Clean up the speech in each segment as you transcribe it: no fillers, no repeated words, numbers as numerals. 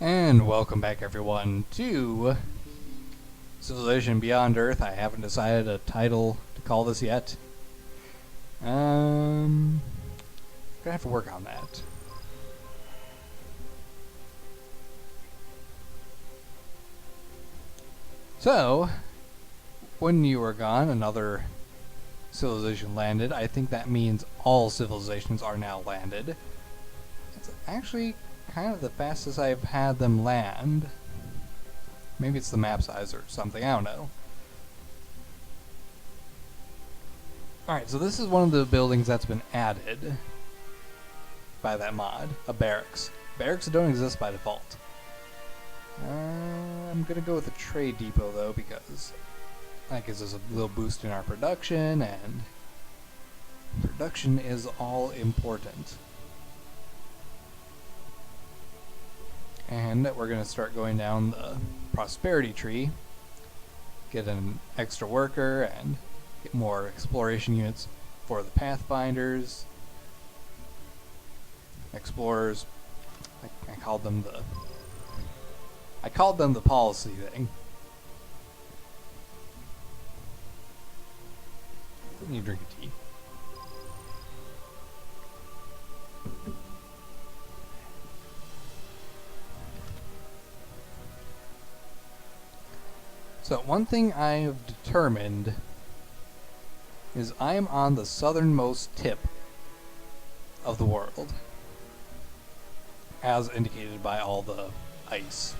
And welcome back everyone to Civilization Beyond Earth. I haven't decided a title to call this yet. Gonna have to work on that. So, when you were gone, another civilization landed. I think that means all civilizations are now landed. It's actually kind of the fastest I've had them land. Maybe it's the map size or something, I don't know. Alright, so this is one of the buildings that's been added by that mod, a barracks. Barracks don't exist by default. I'm gonna go with a trade depot though, because that gives us a little boost in our production, and production is all important. And we're going to start going down the prosperity tree, get an extra worker, and get more exploration units for the pathfinders, explorers. I called them the policy thing. I need to drink a tea. So one thing I have determined is I am on the southernmost tip of the world, as indicated by all the ice.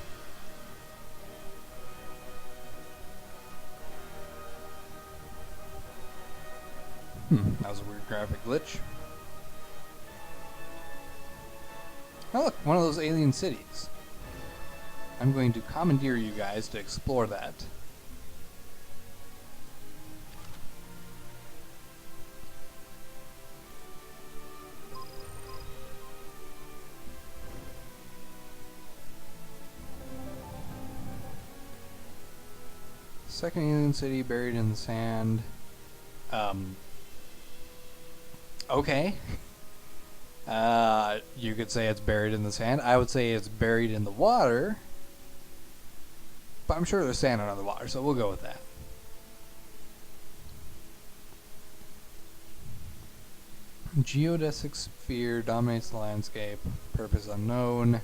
That was a weird graphic glitch. Oh look, one of those alien cities. I'm going to commandeer you guys to explore that. Second alien city buried in the sand. Okay. You could say it's buried in the sand. I would say it's buried in the water. But I'm sure there's sand under the water, so we'll go with that. Geodesic sphere dominates the landscape. Purpose unknown.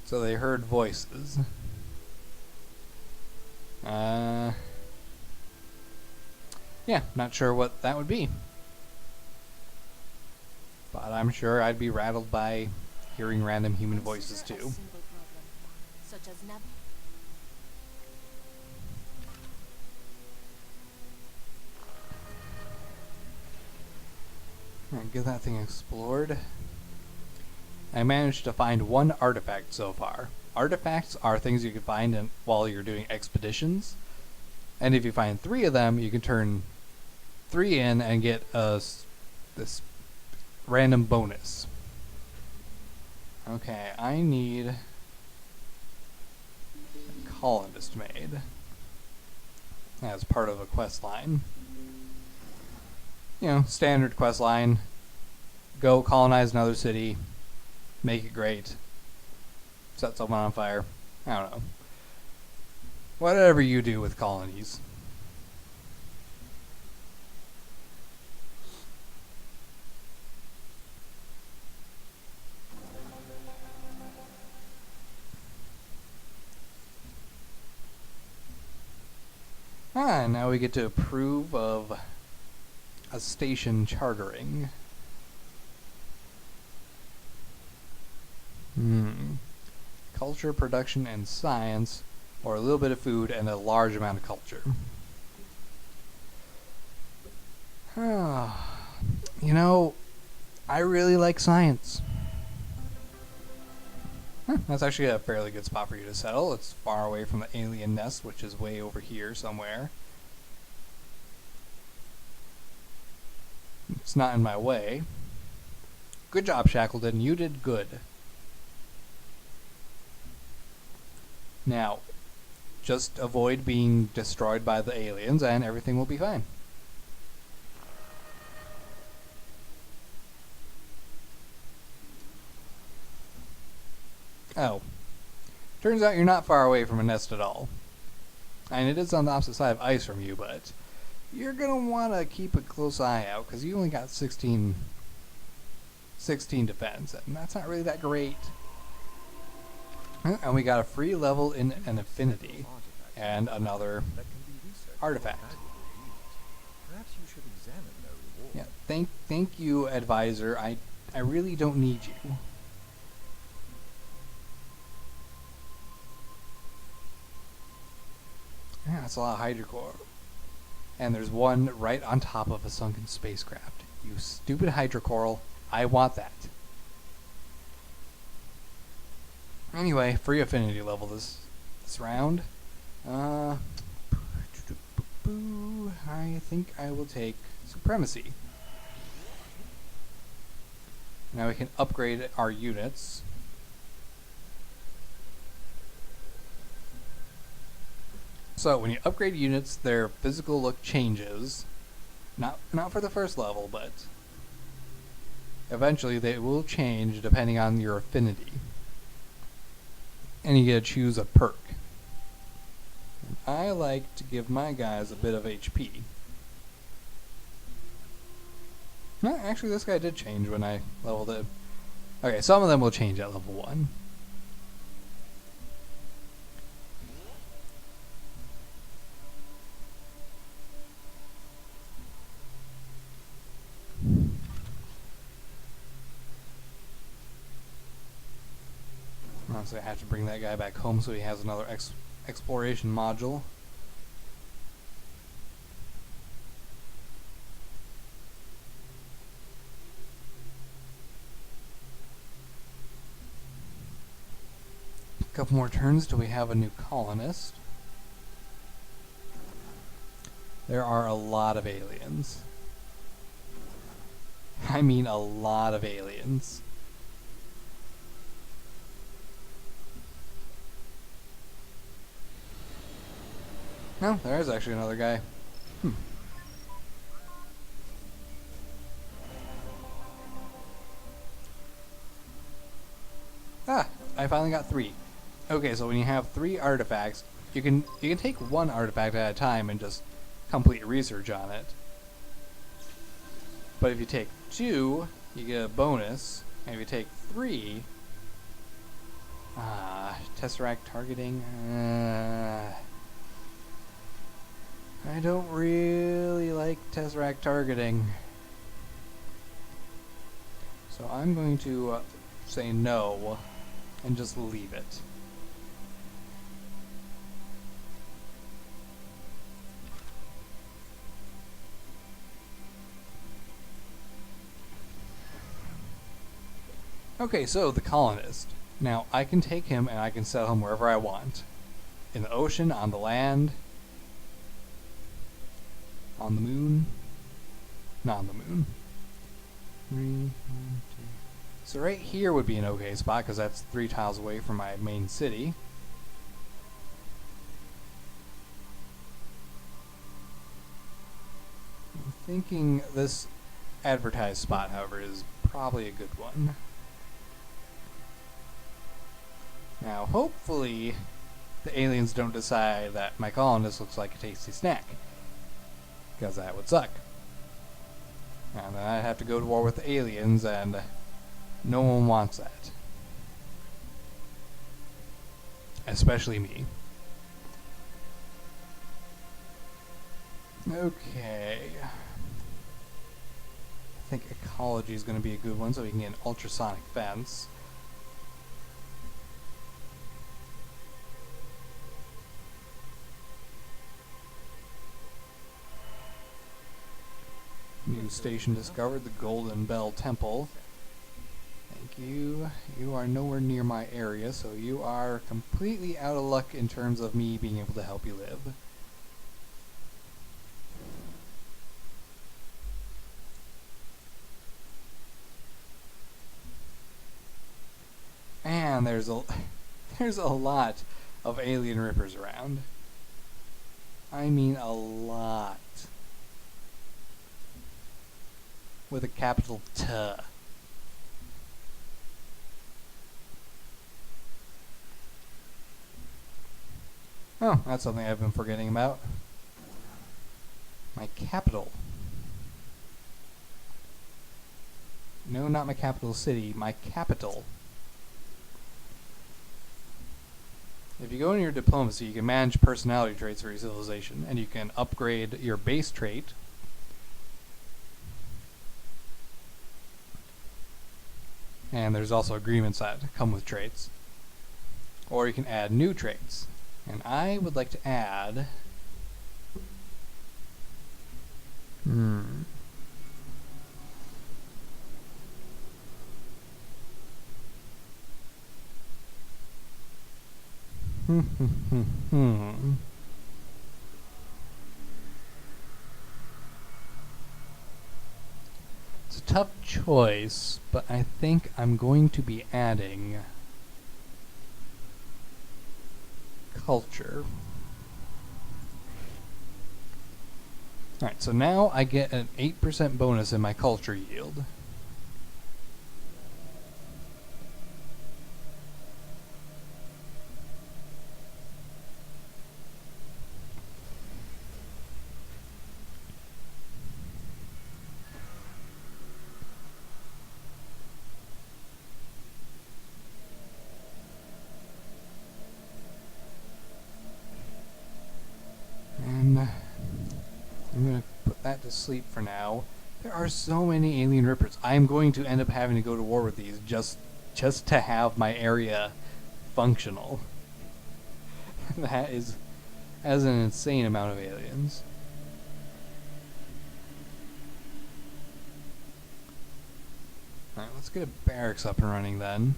So they heard voices. Yeah, not sure what that would be. But I'm sure I'd be rattled by hearing random human voices too. Alright, get that thing explored. I managed to find one artifact so far. Artifacts are things you can find while you're doing expeditions. And if you find 3 of them, you can turn 3 in and get this random bonus. Okay, I need a colonist made as part of a quest line. You know, standard quest line. Go colonize another city. Make it great. Set someone on fire. I don't know. Whatever you do with colonies. And now we get to approve of a station chartering. Culture, production, and science, or a little bit of food and a large amount of culture. You know, I really like science. That's actually a fairly good spot for you to settle. It's far away from the alien nest, which is way over here somewhere. It's not in my way. Good job, Shackleton. You did good. Now, just avoid being destroyed by the aliens and everything will be fine. Oh. Turns out you're not far away from a nest at all. And it is on the opposite side of ice from you, but you're going to want to keep a close eye out because you only got 16 defense, and that's not really that great. And we got a free level in an affinity and another artifact. Yeah, thank you, advisor. I really don't need you. Yeah, that's a lot of hydrocore. And there's one right on top of a sunken spacecraft. You stupid hydrocoral. I want that. Anyway, free affinity level this round. I think I will take supremacy. Now we can upgrade our units. So when you upgrade units, their physical look changes. Not for the first level, but eventually they will change depending on your affinity. And you get to choose a perk. And I like to give my guys a bit of HP. No, actually this guy did change when I leveled it. Okay, some of them will change at level 1. So I have to bring that guy back home so he has another exploration module. A couple more turns till we have a new colonist. There are a lot of aliens. I mean a lot of aliens. No, there is actually another guy. Ah, I finally got 3. Okay, so when you have 3 artifacts, you can take 1 artifact at a time and just complete research on it. But if you take 2, you get a bonus. And if you take 3, Tesseract targeting. I don't really like Tesseract targeting. So I'm going to say no and just leave it. Okay, so the colonist. Now I can take him and I can settle him wherever I want. In the ocean, on the land, on the moon, not on the moon. 3, 1, 2. So right here would be an okay spot because that's 3 tiles away from my main city. I'm thinking this advertised spot, however, is probably a good one. Now, hopefully, the aliens don't decide that my colonist looks like a tasty snack. Because that would suck. And then I'd have to go to war with the aliens, and no one wants that. Especially me. Okay. I think ecology is going to be a good one, so we can get an ultrasonic fence. New station discovered, the Golden Bell Temple. Thank you. You are nowhere near my area, so you are completely out of luck in terms of me being able to help you live. And there's a lot of alien rippers around. I mean a lot. With a capital T. Oh, that's something I've been forgetting about. My capital. No, not my capital city, my capital. If you go into your diplomacy, you can manage personality traits for your civilization, and you can upgrade your base trait. And there's also agreements that come with traits. Or you can add new traits. And I would like to add... It's a tough choice, but I think I'm going to be adding culture. Alright, so now I get an 8% bonus in my culture yield. And I'm going to put that to sleep for now. There are so many alien rippers. I'm going to end up having to go to war with these just to have my area functional. That is an insane amount of aliens. Alright, let's get a barracks up and running then.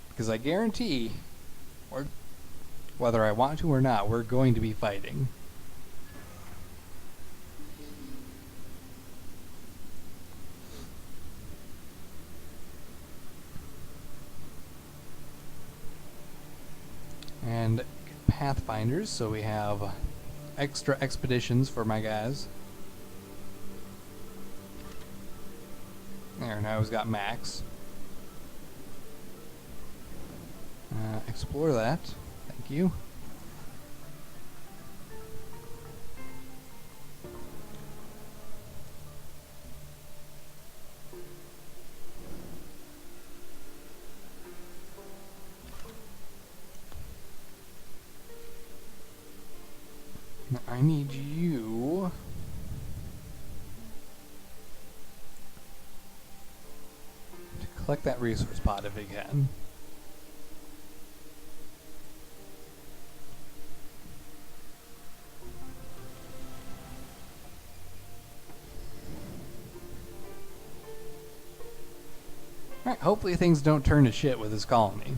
Because I guarantee, whether I want to or not, we're going to be fighting. And pathfinders, so we have extra expeditions for my guys. There, now he's got max. Explore that. Thank you. Now I need you to collect that resource pod if you can. Alright, hopefully things don't turn to shit with this colony.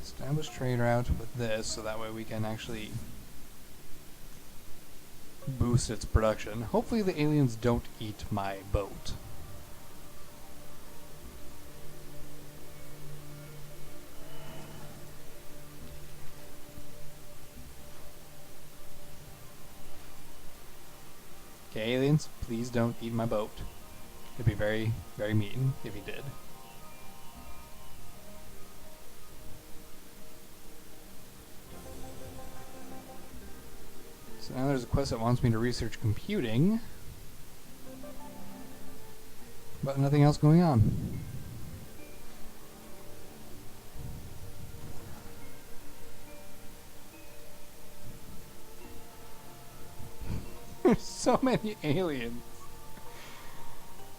Establish trade route with this, so that way we can actually boost its production. Hopefully the aliens don't eat my boat. Okay, aliens, please don't eat my boat. It'd be very, very mean if you did. So now there's a quest that wants me to research computing, but nothing else going on. There's so many aliens.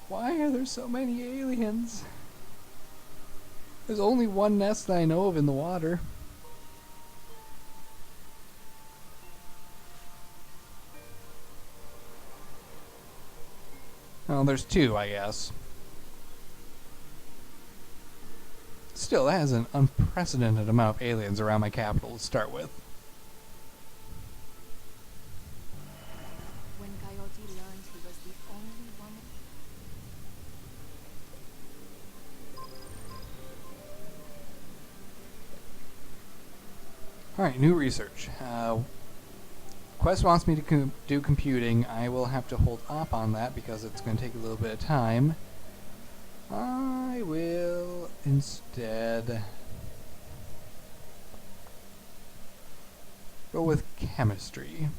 Why are there so many aliens? There's only one nest that I know of in the water. Well, there's two, I guess. Still, that is an unprecedented amount of aliens around my capital to start with. When Coyote learned he was the only one. Alright, new research. Quest wants me to do computing. I will have to hold up on that because it's going to take a little bit of time. I will instead go with chemistry.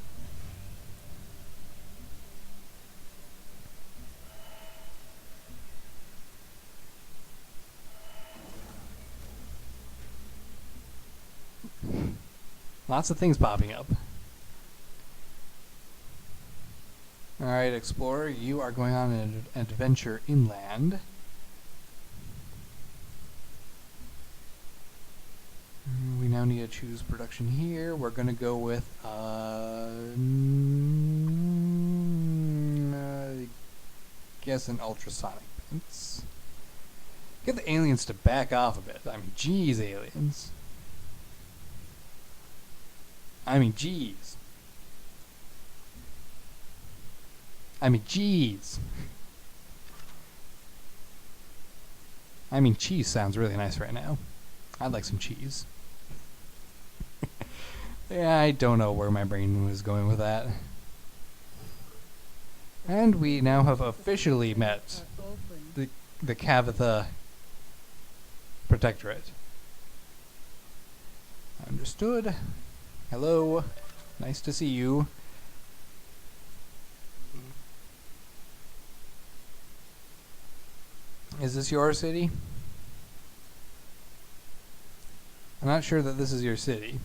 Lots of things popping up. Alright, Explorer, you are going on an adventure inland. We now need to choose production here. We're going to go with, I guess an ultrasonic fence. Get the aliens to back off a bit. I mean, geez, aliens. I mean, geez. I mean, geez. I mean, cheese sounds really nice right now. I'd like some cheese. Yeah, I don't know where my brain was going with that. And we now have officially met the Kavitha Protectorate. Understood. Hello. Nice to see you. Is this your city? I'm not sure that this is your city.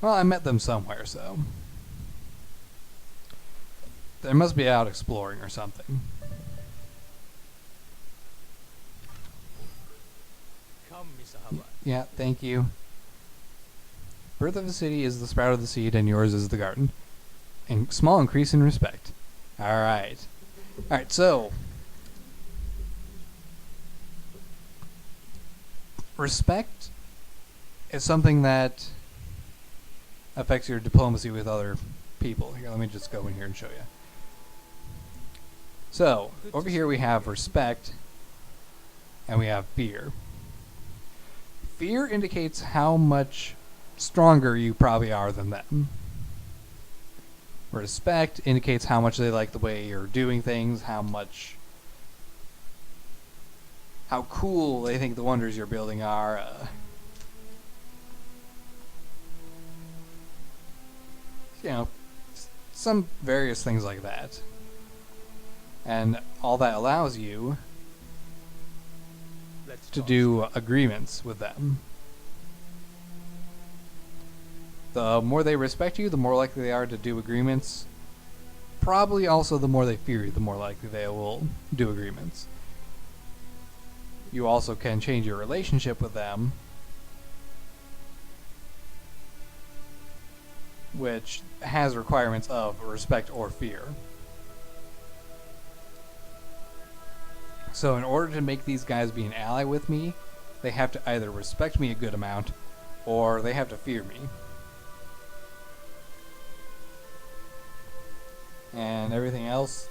Well, I met them somewhere, so they must be out exploring or something. Yeah, thank you. Birth of a city is the sprout of the seed, and yours is the garden. And small increase in respect. Alright. Alright, so respect is something that affects your diplomacy with other people. Here, let me just go in here and show you. So, over here we have respect, and we have fear. Fear indicates how much stronger you probably are than them. Respect indicates how much they like the way you're doing things, how cool they think the wonders you're building are. You know, some various things like that. And all that allows you to do agreements with them. The more they respect you, the more likely they are to do agreements. Probably also the more they fear you, the more likely they will do agreements. You also can change your relationship with them, which has requirements of respect or fear. So in order to make these guys be an ally with me, they have to either respect me a good amount, or they have to fear me. And everything else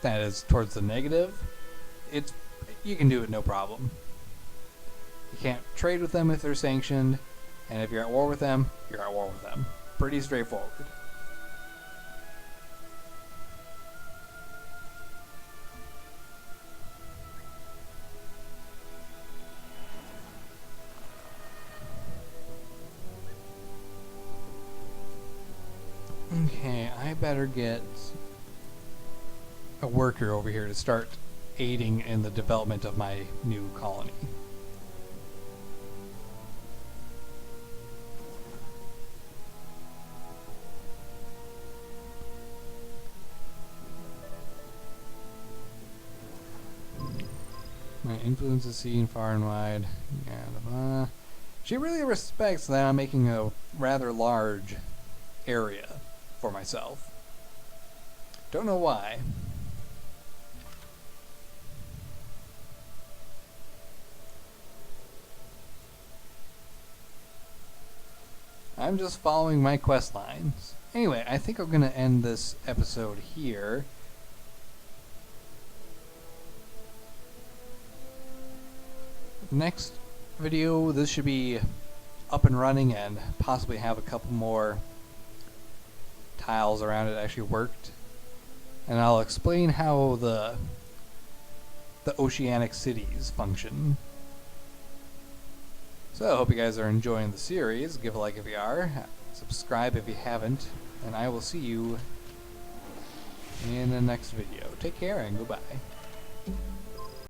that is towards the negative, you can do it no problem. You can't trade with them if they're sanctioned, and if you're at war with them, you're at war with them. Pretty straightforward. Okay, I better get a worker over here to start aiding in the development of my new colony. My influence is seen far and wide. Yeah, she really respects that I'm making a rather large area for myself. Don't know why. I'm just following my quest lines. Anyway, I think I'm going to end this episode here. Next video, this should be up and running and possibly have a couple more tiles around it actually worked. And I'll explain how the oceanic cities function. So I hope you guys are enjoying the series. Give a like if you are, subscribe if you haven't, and I will see you in the next video. Take care and goodbye.